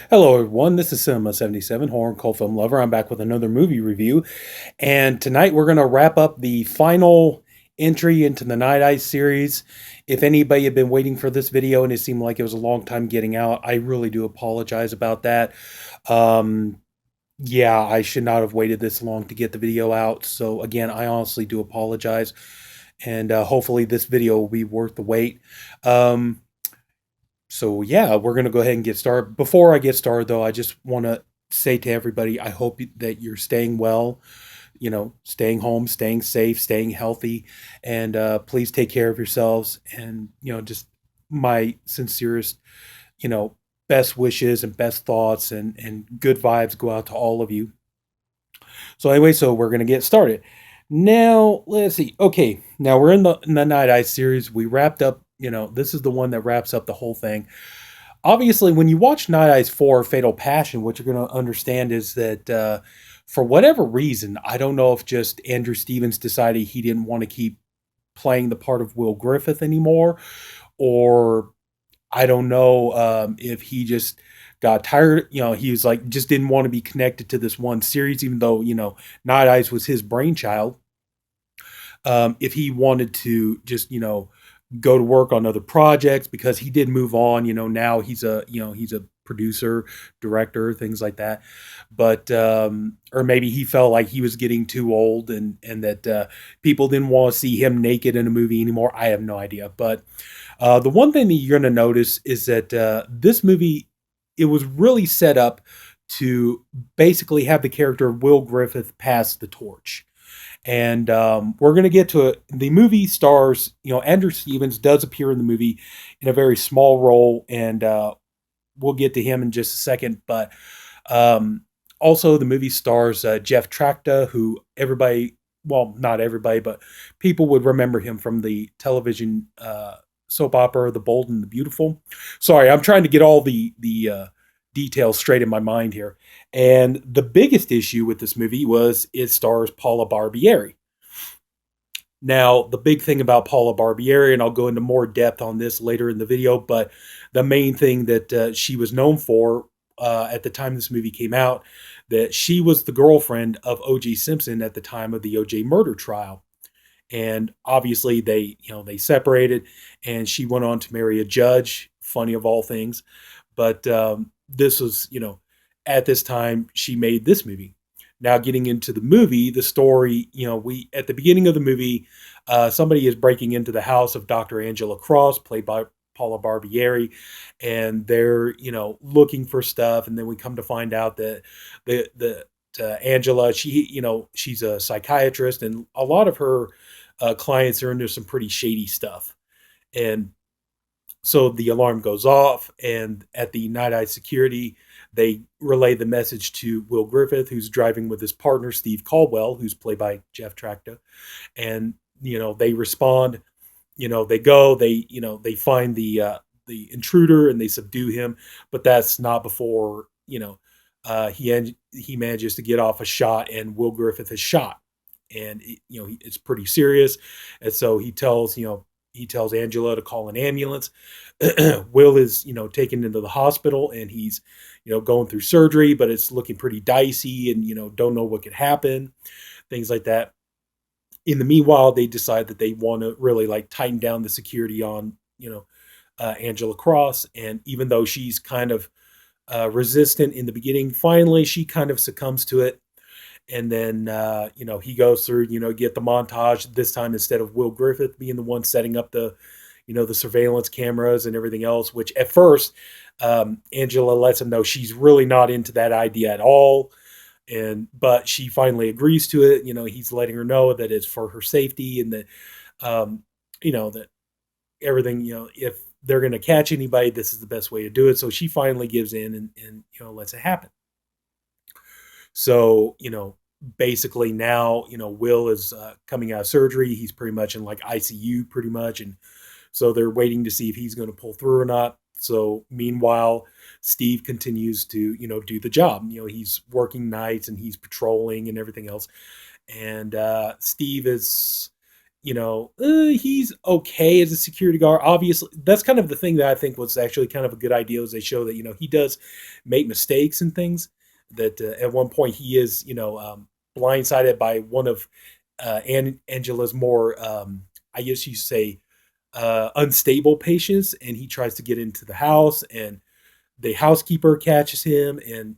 Hello, everyone. This is Sinema77, horror and cult film lover. I'm back with another movie review. And tonight we're going to wrap up the final entry into the Night Eyes series. If anybody had been waiting for this video and it seemed like it was a long time getting out, I really do apologize about that. Um, yeah, I should not have waited this long to get the video out. So, again, I honestly do apologize. And hopefully, this video will be worth the wait. Um, so yeah, we're gonna go ahead and get started. Before I get started, though, I just want to say to everybody, I hope that you're staying well. Staying home, staying safe, staying healthy, and please take care of yourselves. And just my sincerest, you know, best wishes and best thoughts and good vibes go out to all of you. So anyway, so we're gonna get started. Now let's see. Okay, now we're in the Night Eye series. We wrapped up. This is the one that wraps up the whole thing. Obviously, when you watch Night Eyes 4 Fatal Passion, what you're going to understand is that for whatever reason, I don't know if just Andrew Stevens decided he didn't want to keep playing the part of Will Griffith anymore, or I don't know if he just got tired. He was like, just didn't want to be connected to this one series, even though, Night Eyes was his brainchild. If he wanted to just, go to work on other projects because he did move on. Now he's a producer, director, things like that. But or maybe he felt like he was getting too old and that people didn't want to see him naked in a movie anymore. I have no idea. But the one thing that you're going to notice is that this movie, it was really set up to basically have the character of Will Griffith pass the torch. And we're going to get to it. The movie stars, Andrew Stevens does appear in the movie in a very small role, and we'll get to him in just a second. But also, the movie stars Jeff Trachta, who everybody, well, not everybody, but people would remember him from the television soap opera The Bold and the Beautiful. Sorry, I'm trying to get all the details straight in my mind here. And the biggest issue with this movie was it stars Paula Barbieri. Now, the big thing about Paula Barbieri, and I'll go into more depth on this later in the video, but the main thing that she was known for at the time this movie came out, that she was the girlfriend of O.J. Simpson at the time of the O.J. murder trial. And obviously they separated, and she went on to marry a judge, funny of all things. But this was, at this time she made this movie. Now, getting into the movie, the story, we at the beginning of the movie, somebody is breaking into the house of Dr. Angela Cross, played by Paula Barbieri, and they're, looking for stuff. And then we come to find out that the Angela, she's a psychiatrist, and a lot of her clients are into some pretty shady stuff. And so the alarm goes off, and at the Night Eye security, they relay the message to Will Griffith, who's driving with his partner, Steve Caldwell, who's played by Jeff Trachta. And, they respond, they go, they find the intruder and they subdue him. But that's not before, he manages to get off a shot, and Will Griffith is shot. And, it's pretty serious. And so he tells Angela to call an ambulance. Will is, taken into the hospital, and he's, going through surgery, but it's looking pretty dicey, and, don't know what could happen, things like that. In the meanwhile, they decide that they want to really like tighten down the security on, Angela Cross. And even though she's kind of resistant in the beginning, finally she kind of succumbs to it. And then, he goes through, get the montage. This time, instead of Will Griffith being the one setting up the surveillance cameras and everything else, which at first, Angela lets him know she's really not into that idea at all. But she finally agrees to it. He's letting her know that it's for her safety, and that, that everything, if they're going to catch anybody, this is the best way to do it. So she finally gives in and lets it happen. So, basically now, Will is coming out of surgery. He's pretty much in like ICU pretty much. And so they're waiting to see if he's going to pull through or not. So meanwhile, Steve continues to, do the job. He's working nights and he's patrolling and everything else. And Steve is, he's okay as a security guard. Obviously, that's kind of the thing that I think was actually kind of a good idea, is they show that he does make mistakes and things. That at one point he is blindsided by one of Angela's more I guess you say unstable patients, and he tries to get into the house, and the housekeeper catches him, and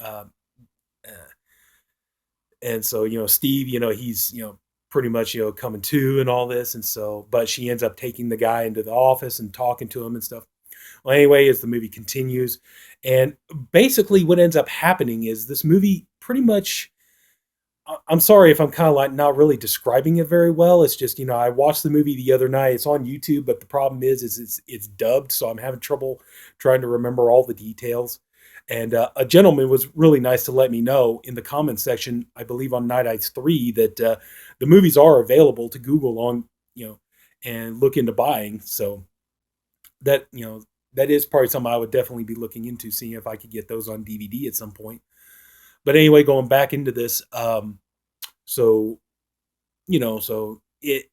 uh, and so Steve, he's pretty much coming to and all this, and so but she ends up taking the guy into the office and talking to him and stuff. Well, anyway, as the movie continues, and basically what ends up happening is this movie pretty much, I'm sorry if I'm kind of like not really describing it very well. It's just, I watched the movie the other night. It's on YouTube, but the problem is it's dubbed, so I'm having trouble trying to remember all the details. And a gentleman was really nice to let me know in the comments section, I believe on Night Eyes 3, that the movies are available to Google on, and look into buying. So that, that is probably something I would definitely be looking into, seeing if I could get those on DVD at some point. But anyway, going back into this, so so it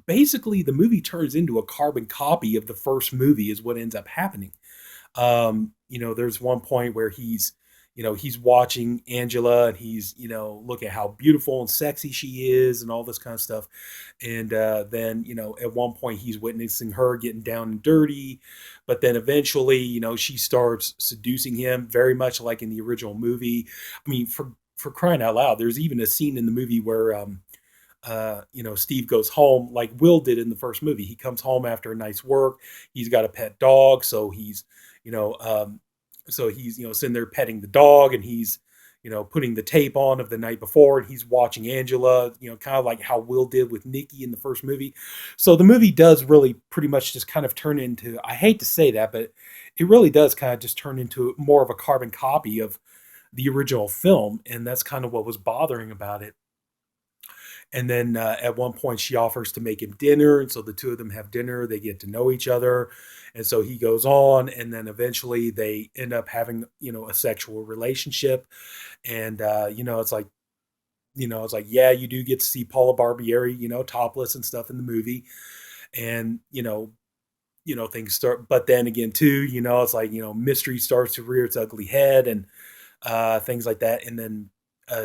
basically, the movie turns into a carbon copy of the first movie, is what ends up happening. There's one point where he's watching Angela, and he's, look at how beautiful and sexy she is and all this kind of stuff. And then, at one point he's witnessing her getting down and dirty, but then eventually, she starts seducing him very much like in the original movie. I mean, for crying out loud, there's even a scene in the movie where, Steve goes home like Will did in the first movie. He comes home after a night's work. He's got a pet dog, so you know, um, he's sitting there petting the dog, and he's putting the tape on of the night before, and he's watching Angela, kind of like how Will did with Nikki in the first movie. So the movie does really pretty much just kind of turn into, I hate to say that, but it really does kind of just turn into more of a carbon copy of the original film, and that's kind of what was bothering about it. And then at one point, she offers to make him dinner. And so the two of them have dinner. They get to know each other. And so he goes on. And then eventually they end up having, a sexual relationship. And, it's like, yeah, you do get to see Paula Barbieri, topless and stuff in the movie. And, things start. But then again, too, it's like, mystery starts to rear its ugly head, and things like that. And then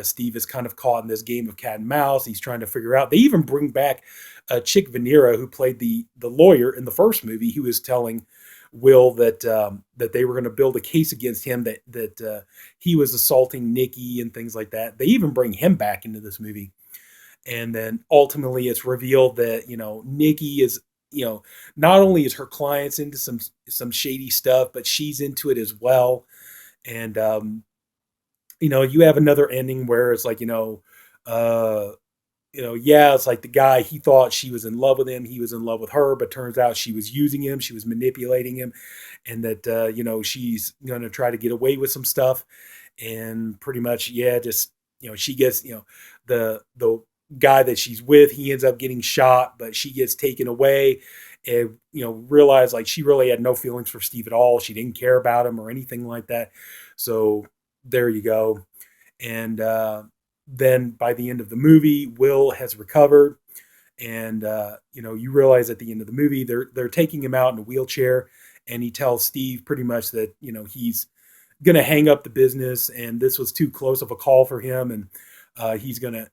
Steve is kind of caught in this game of cat and mouse. He's trying to figure out. They even bring back Chick Venera, who played the lawyer in the first movie, who was telling Will that they were going to build a case against him, that he was assaulting Nikki and things like that. They even bring him back into this movie, and then ultimately it's revealed that Nikki is, not only is her clients into some shady stuff, but she's into it as well. And you have another ending where it's like, uh, yeah, it's like the guy, he thought she was in love with him. He was in love with her, but turns out she was using him. She was manipulating him, and that, she's going to try to get away with some stuff. And pretty much, yeah, just, she gets, the guy that she's with, he ends up getting shot, but she gets taken away, and, realize like she really had no feelings for Steve at all. She didn't care about him or anything like that. So there you go. And then by the end of the movie, Will has recovered, and you realize at the end of the movie they're taking him out in a wheelchair, and he tells Steve pretty much that he's gonna hang up the business, and this was too close of a call for him, and he's gonna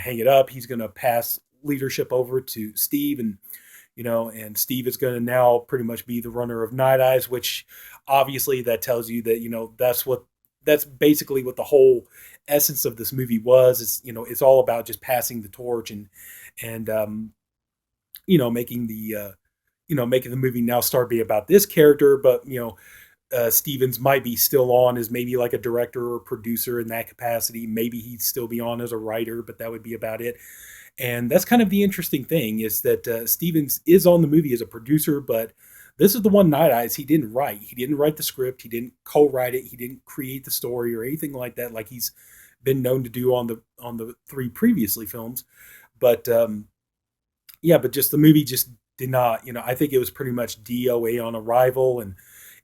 hang it up. He's gonna pass leadership over to Steve, and Steve is going to now pretty much be the runner of Night Eyes, which obviously that tells you that, that's basically what the whole essence of this movie was. It's all about just passing the torch, and making making the movie now start be about this character. But, Stevens might be still on as maybe like a director or producer in that capacity. Maybe he'd still be on as a writer, but that would be about it. And that's kind of the interesting thing, is that Stevens is on the movie as a producer, but this is the one, Night Eyes, he didn't write. He didn't write the script. He didn't co-write it. He didn't create the story or anything like that, like he's been known to do on the three previously films. But yeah, but just the movie just did not. I think it was pretty much DOA on arrival, and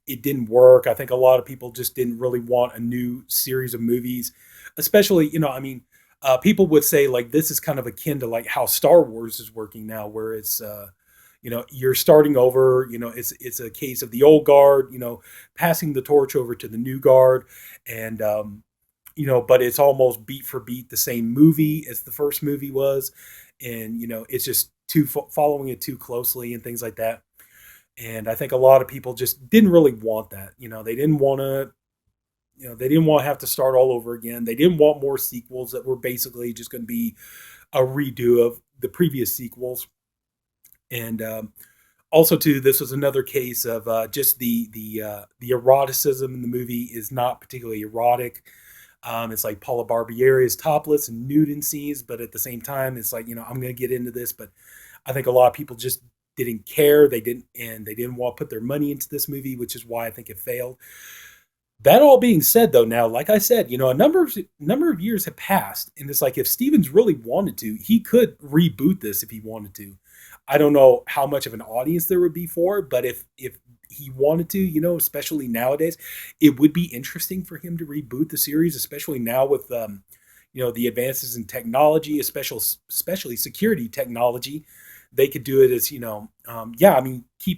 it didn't work. I think a lot of people just didn't really want a new series of movies, especially, I mean, people would say like this is kind of akin to like how Star Wars is working now, where it's you're starting over. It's a case of the old guard, passing the torch over to the new guard, and but it's almost beat for beat the same movie as the first movie was, and it's just too following it too closely and things like that. And I think a lot of people just didn't really want that. They didn't want to. They didn't want to have to start all over again. They didn't want more sequels that were basically just going to be a redo of the previous sequels. And also, too, this was another case of just the eroticism in the movie is not particularly erotic. It's like Paula Barbieri is topless and nude in scenes, but at the same time, it's like I'm going to get into this, but I think a lot of people just didn't care. They didn't want to put their money into this movie, which is why I think it failed. That all being said, though, now, like I said, a number of years have passed, and it's like if Stevens really wanted to, he could reboot this if he wanted to. I don't know how much of an audience there would be for it, but if he wanted to, especially nowadays, it would be interesting for him to reboot the series, especially now with the advances in technology, especially security technology. They could do it as keep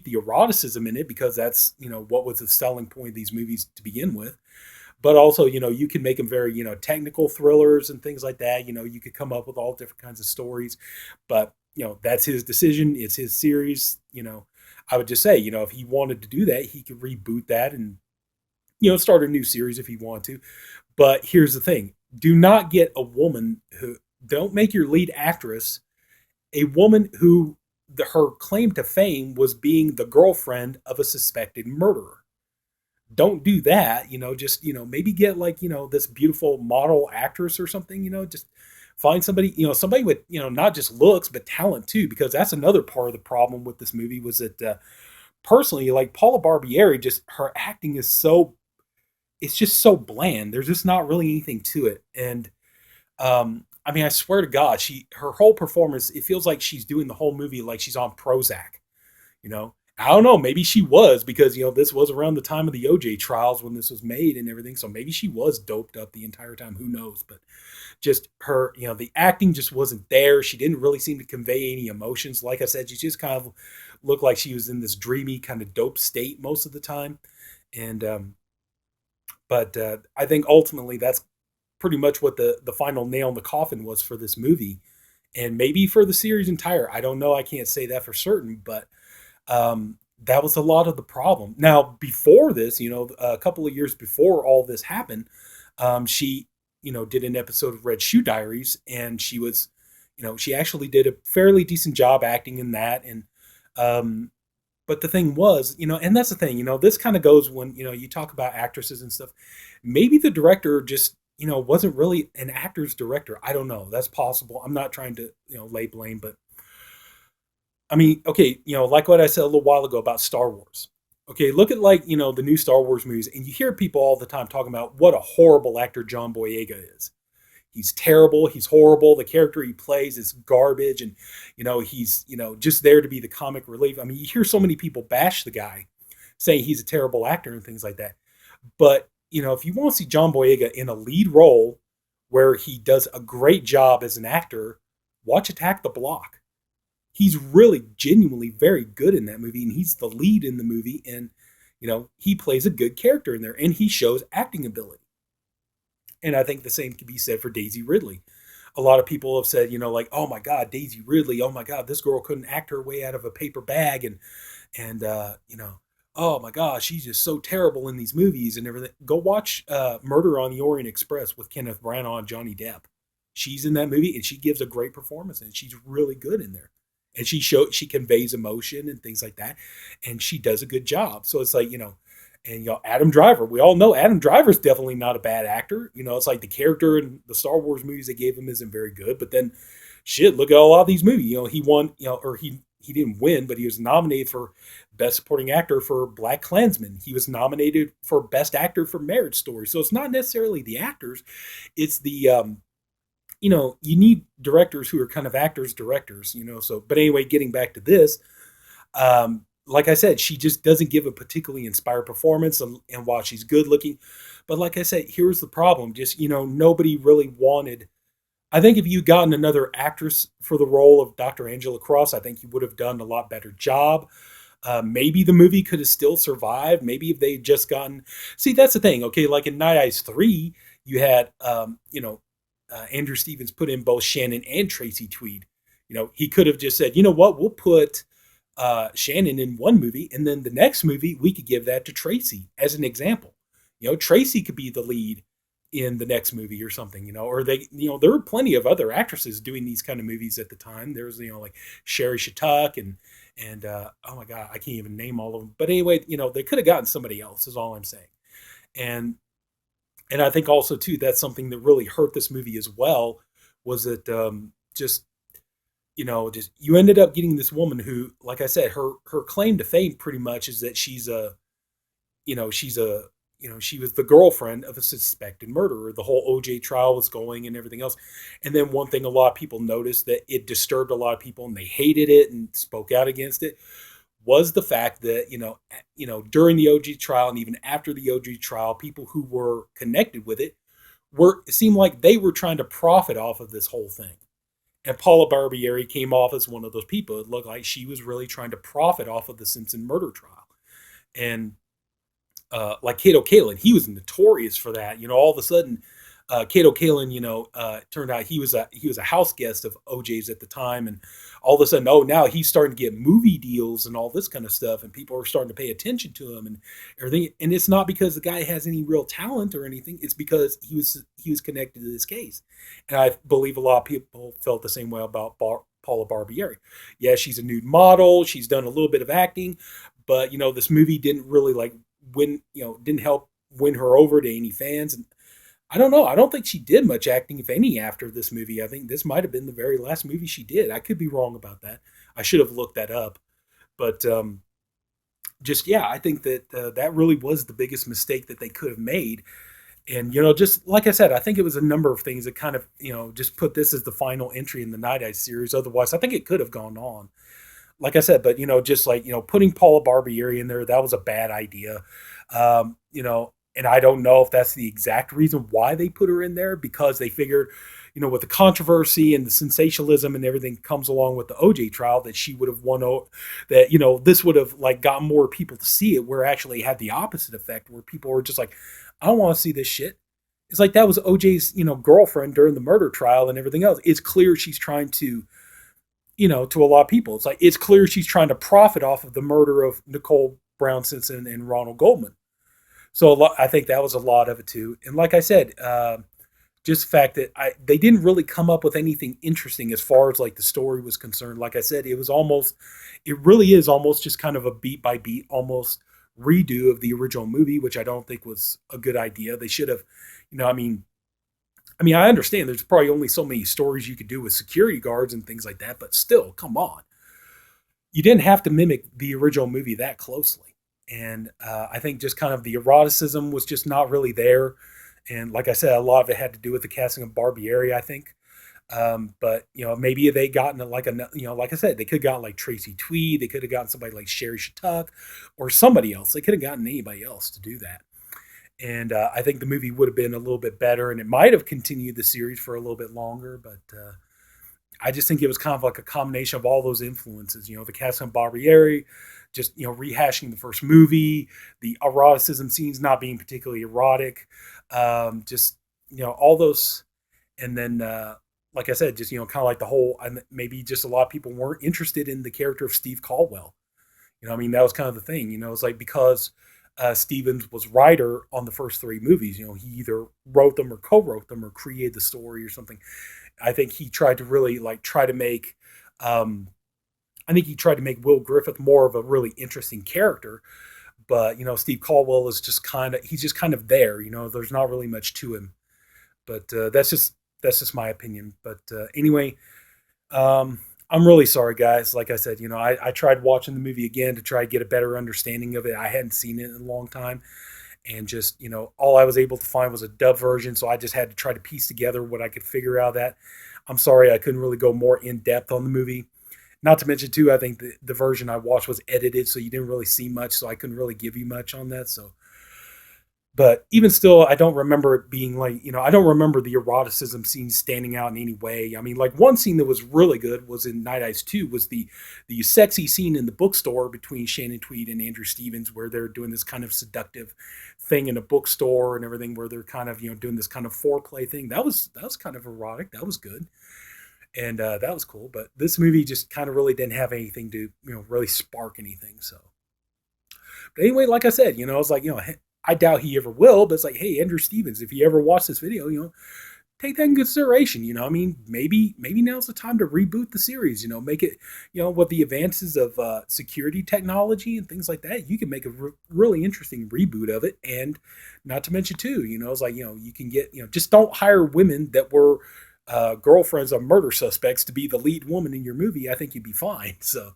the eroticism in it because that's what was the selling point of these movies to begin with. But also, you can make them very technical thrillers and things like that. You could come up with all different kinds of stories, but that's his decision. It's his series. I would just say if he wanted to do that, he could reboot that and start a new series if he wanted to. But here's the thing: do not get a woman who don't make your lead actress a woman who her claim to fame was being the girlfriend of a suspected murderer. Don't do that. Just maybe get like this beautiful model actress or something. Just find somebody somebody with not just looks but talent too, because that's another part of the problem with this movie was that personally, like Paula Barbieri, just her acting is it's just so bland. There's just not really anything to it. And I mean, I swear to God, her whole performance, it feels like she's doing the whole movie like she's on Prozac. I don't know, maybe she was because this was around the time of the OJ trials when this was made and everything, so maybe she was doped up the entire time. Who knows? But just her, the acting just wasn't there. She didn't really seem to convey any emotions. Like I said, she just kind of looked like she was in this dreamy kind of dope state most of the time. And but I think ultimately that's pretty much what the final nail in the coffin was for this movie, and maybe for the series entire. I don't know. I can't say that for certain, but that was a lot of the problem. Now, before this, a couple of years before all this happened, she, did an episode of Red Shoe Diaries, and she was, she actually did a fairly decent job acting in that. And, but the thing was, and that's the thing, this kind of goes when, you talk about actresses and stuff. Maybe the director just, wasn't really an actor's director. I don't know. That's possible. I'm not trying to, lay blame, but I mean, okay, like what I said a little while ago about Star Wars. Okay, look at like, the new Star Wars movies, and you hear people all the time talking about what a horrible actor John Boyega is. He's terrible. He's horrible. The character he plays is garbage, and he's just there to be the comic relief. I mean, you hear so many people bash the guy, saying he's a terrible actor and things like that. But if you want to see John Boyega in a lead role where he does a great job as an actor, watch Attack the Block. He's really genuinely very good in that movie, and he's the lead in the movie, and he plays a good character in there, and he shows acting ability. And I think the same can be said for Daisy Ridley. A lot of people have said, like, oh my God, Daisy Ridley, oh my God, this girl couldn't act her way out of a paper bag, and oh my gosh, she's just so terrible in these movies and everything. Go watch Murder on the Orient Express with Kenneth Branagh and Johnny Depp. She's in that movie, and she gives a great performance, and she's really good in there. And she conveys emotion and things like that, and she does a good job. So it's like and Adam Driver. We all know Adam Driver's definitely not a bad actor. It's like the character in the Star Wars movies they gave him isn't very good, but then shit, look at a lot of these movies. He won. Or he didn't win, but he was nominated for Best Supporting Actor for Black Klansman. He was nominated for Best Actor for Marriage Story. So it's not necessarily the actors; it's the you need directors who are kind of actors, directors, so, but anyway, getting back to this, like I said, she just doesn't give a particularly inspired performance, and while she's good looking, but like I said, here's the problem. Just, nobody really wanted, I think if you'd gotten another actress for the role of Dr. Angela Cross, I think you would have done a lot better job. Maybe the movie could have still survived. Maybe if they just gotten. See, that's the thing. Okay, like in Night Eyes 3, you had, Andrew Stevens put in both Shannon and Tracy Tweed. He could have just said, you know what, we'll put Shannon in one movie, and then the next movie, we could give that to Tracy as an example. Tracy could be the lead in the next movie or something, or there were plenty of other actresses doing these kind of movies at the time. There was, like Sherry Shattuck and oh my God, I can't even name all of them. But anyway, they could have gotten somebody else, is all I'm saying. And I think also too, that's something that really hurt this movie as well, was that just just you ended up getting this woman who, like I said, her claim to fame pretty much is that she's a she was the girlfriend of a suspected murderer. The whole OJ trial was going and everything else. And then one thing a lot of people noticed that it disturbed a lot of people and they hated it and spoke out against it was the fact that, during the OJ trial and even after the OJ trial, people who were connected with it seemed like they were trying to profit off of this whole thing. And Paula Barbieri came off as one of those people. It looked like she was really trying to profit off of the Simpson murder trial. And like Kato Kalin, he was notorious for that. All of a sudden, Kato Kalin, turned out he was a house guest of OJ's at the time, and all of a sudden, now he's starting to get movie deals and all this kind of stuff, and people are starting to pay attention to him and everything. And it's not because the guy has any real talent or anything; it's because he was connected to this case. And I believe a lot of people felt the same way about Paula Barbieri. Yeah, she's a nude model. She's done a little bit of acting, but this movie didn't really didn't help win her over to any fans. And I don't know. I don't think she did much acting, if any, after this movie. I think this might have been the very last movie she did. I could be wrong about that. I should have looked that up. But I think that that really was the biggest mistake that they could have made. And, just like I said, I think it was a number of things that kind of, just put this as the final entry in the Night Eyes series. Otherwise, I think it could have gone on. Like I said, but, just like, putting Paula Barbieri in there, that was a bad idea. And I don't know if that's the exact reason why they put her in there, because they figured, with the controversy and the sensationalism and everything comes along with the OJ trial, that she would have won, that, this would have like gotten more people to see it, where it actually had the opposite effect, where people were just like, I don't want to see this shit. It's like that was OJ's, girlfriend during the murder trial and everything else. It's clear she's trying to, to a lot of people, it's like, it's clear she's trying to profit off of the murder of Nicole Brown Simpson and Ronald Goldman. So I think that was a lot of it too. And like I said, just the fact that they didn't really come up with anything interesting as far as like the story was concerned. Like I said, it really is almost just kind of a beat by beat, almost redo of the original movie, which I don't think was a good idea. They should have, I understand there's probably only so many stories you could do with security guards and things like that, but still, come on. You didn't have to mimic the original movie that closely. And I think just kind of the eroticism was just not really there. And like I said, a lot of it had to do with the casting of Barbieri, I think. But, maybe they gotten like like I said, they could have gotten like Tracy Tweed. They could have gotten somebody like Sherry Shattuck or somebody else. They could have gotten anybody else to do that. And I think the movie would have been a little bit better, and it might have continued the series for a little bit longer. But I just think it was kind of like a combination of all those influences. The casting of Barbieri, just rehashing the first movie, the eroticism scenes not being particularly erotic, just all those, and then like I said, just kind of like the whole, maybe just a lot of people weren't interested in the character of Steve Caldwell. That was kind of the thing. It's like because Stevens was writer on the first three movies. He either wrote them or co-wrote them or created the story or something. I think he tried to really try to make. I think he tried to make Will Griffith more of a really interesting character, but Steve Caldwell is just he's just kind of there. There's not really much to him, but that's just my opinion. But anyway, I'm really sorry, guys. Like I said, I tried watching the movie again to try to get a better understanding of it. I hadn't seen it in a long time. And just, all I was able to find was a dub version. So I just had to try to piece together what I could figure out of that. I'm sorry I couldn't really go more in depth on the movie. Not to mention, too, I think the version I watched was edited, so you didn't really see much. So I couldn't really give you much on that. So But even still, I don't remember it being like, I don't remember the eroticism scene standing out in any way. I mean, like one scene that was really good was in Night Eyes 2 was the sexy scene in the bookstore between Shannon Tweed and Andrew Stevens, where they're doing this kind of seductive thing in a bookstore and everything, where they're kind of, doing this kind of foreplay thing. That was kind of erotic. That was good. And that was cool. But this movie just kind of really didn't have anything to, really spark anything. So, but anyway, like I said, I was like, I doubt he ever will, but it's like, hey, Andrew Stevens, if you ever watch this video, take that in consideration. I mean, maybe now's the time to reboot the series. Make it, with the advances of security technology and things like that, you can make a really interesting reboot of it. And not to mention too, it's like, you can get, just don't hire women that were girlfriends of murder suspects to be the lead woman in your movie. I think you'd be fine. So,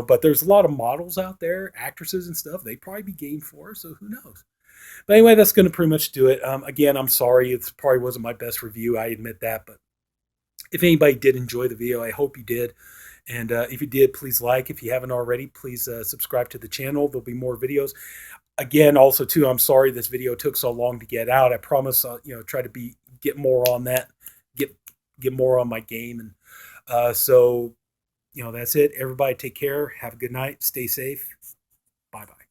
but there's a lot of models out there, actresses and stuff. They'd probably be game for it, so who knows? But anyway, that's going to pretty much do it. Again, I'm sorry. It probably wasn't my best review. I admit that. But if anybody did enjoy the video, I hope you did. And if you did, please like. If you haven't already, please subscribe to the channel. There'll be more videos. Again, also, too, I'm sorry this video took so long to get out. I promise, try to get more on that, get more on my game. And so, that's it. Everybody take care. Have a good night. Stay safe. Bye-bye.